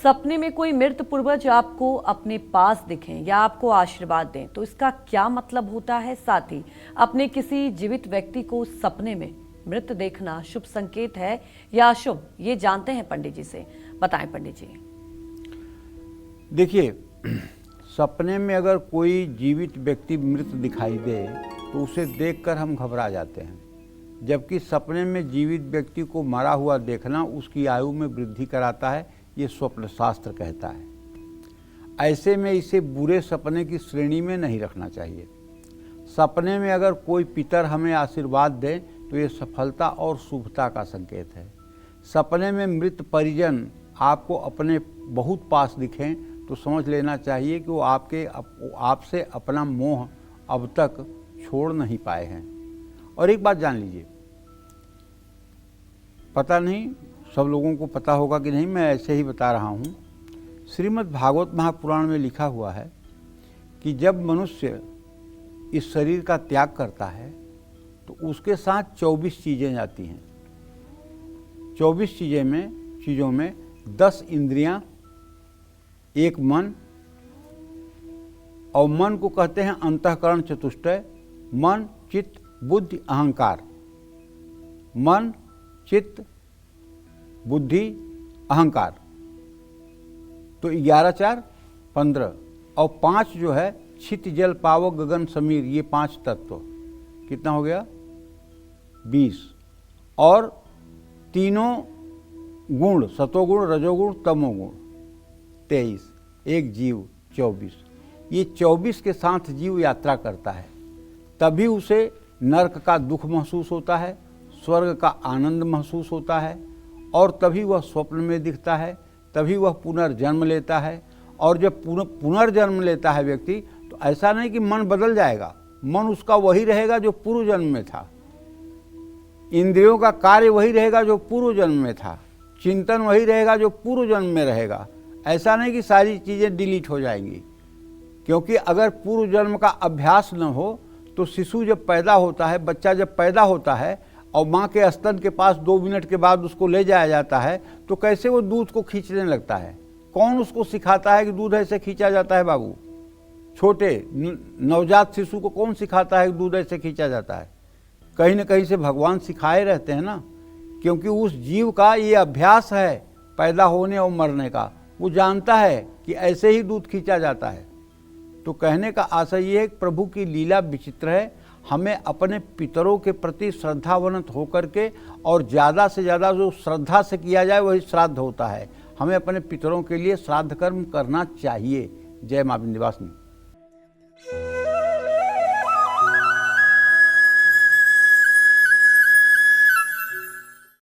सपने में कोई मृत पूर्वज आपको अपने पास दिखें या आपको आशीर्वाद दें तो इसका क्या मतलब होता है। साथ ही अपने किसी जीवित व्यक्ति को सपने में मृत देखना शुभ संकेत है या अशुभ, ये जानते हैं पंडित जी से। बताएं पंडित जी। देखिए, सपने में अगर कोई जीवित व्यक्ति मृत दिखाई दे तो उसे देखकर हम घबरा जाते हैं, जबकि सपने में जीवित व्यक्ति को मरा हुआ देखना उसकी आयु में वृद्धि कराता है, ये स्वप्न शास्त्र कहता है। ऐसे में इसे बुरे सपने की श्रेणी में नहीं रखना चाहिए। सपने में अगर कोई पितर हमें आशीर्वाद दे तो ये सफलता और शुभता का संकेत है। सपने में मृत परिजन आपको अपने बहुत पास दिखें तो समझ लेना चाहिए कि वो आपसे अपना मोह अब तक छोड़ नहीं पाए हैं। और एक बात जान लीजिए, पता नहीं सब लोगों को पता होगा कि नहीं, मैं ऐसे ही बता रहा हूँ। श्रीमद् भागवत महापुराण में लिखा हुआ है कि जब मनुष्य इस शरीर का त्याग करता है तो उसके साथ 24 चीज़ें जाती हैं। 24 चीज़ों में 10 इंद्रियां, एक मन, और मन को कहते हैं अंतःकरण चतुष्टय। मन, चित्त, बुद्धि, अहंकार। मन, चित्त, बुद्धि, अहंकार, तो 11 4 15, और 5 जो है क्षिति जल पावक गगन समीर, ये 5 तत्व, कितना हो गया 20। और तीनों गुण, सतोगुण, रजोगुण, तमोगुण 23, एक जीव 24। ये 24 के साथ जीव यात्रा करता है, तभी उसे नरक का दुख महसूस होता है, स्वर्ग का आनंद महसूस होता है, और तभी वह स्वप्न में दिखता है, तभी वह पुनर्जन्म लेता है। और जब पुनर्जन्म लेता है व्यक्ति, तो ऐसा नहीं कि मन बदल जाएगा, मन उसका वही रहेगा जो पूर्व जन्म में था। इंद्रियों का कार्य वही रहेगा जो पूर्व जन्म में था, चिंतन वही रहेगा जो पूर्व जन्म में रहेगा। ऐसा नहीं कि सारी चीज़ें डिलीट हो जाएंगी, क्योंकि अगर पूर्व जन्म का अभ्यास न हो तो शिशु जब पैदा होता है, बच्चा जब पैदा होता है और माँ के स्तन के पास 2 मिनट के बाद उसको ले जाया जाता है, तो कैसे वो दूध को खींचने लगता है? कौन उसको सिखाता है कि दूध ऐसे खींचा जाता है? बाबू, छोटे नवजात शिशु को कौन सिखाता है कि दूध ऐसे खींचा जाता है? कहीं न कहीं से भगवान सिखाए रहते हैं ना, क्योंकि उस जीव का ये अभ्यास है पैदा होने और मरने का। वो जानता है कि ऐसे ही दूध खींचा जाता है। तो कहने का आशय ये है कि प्रभु की लीला विचित्र है। हमें अपने पितरों के प्रति श्रद्धावंत होकर के, और ज़्यादा से ज़्यादा जो श्रद्धा से किया जाए वही श्राद्ध होता है। हमें अपने पितरों के लिए श्राद्ध कर्म करना चाहिए। जय मां विंध्यवासिनी।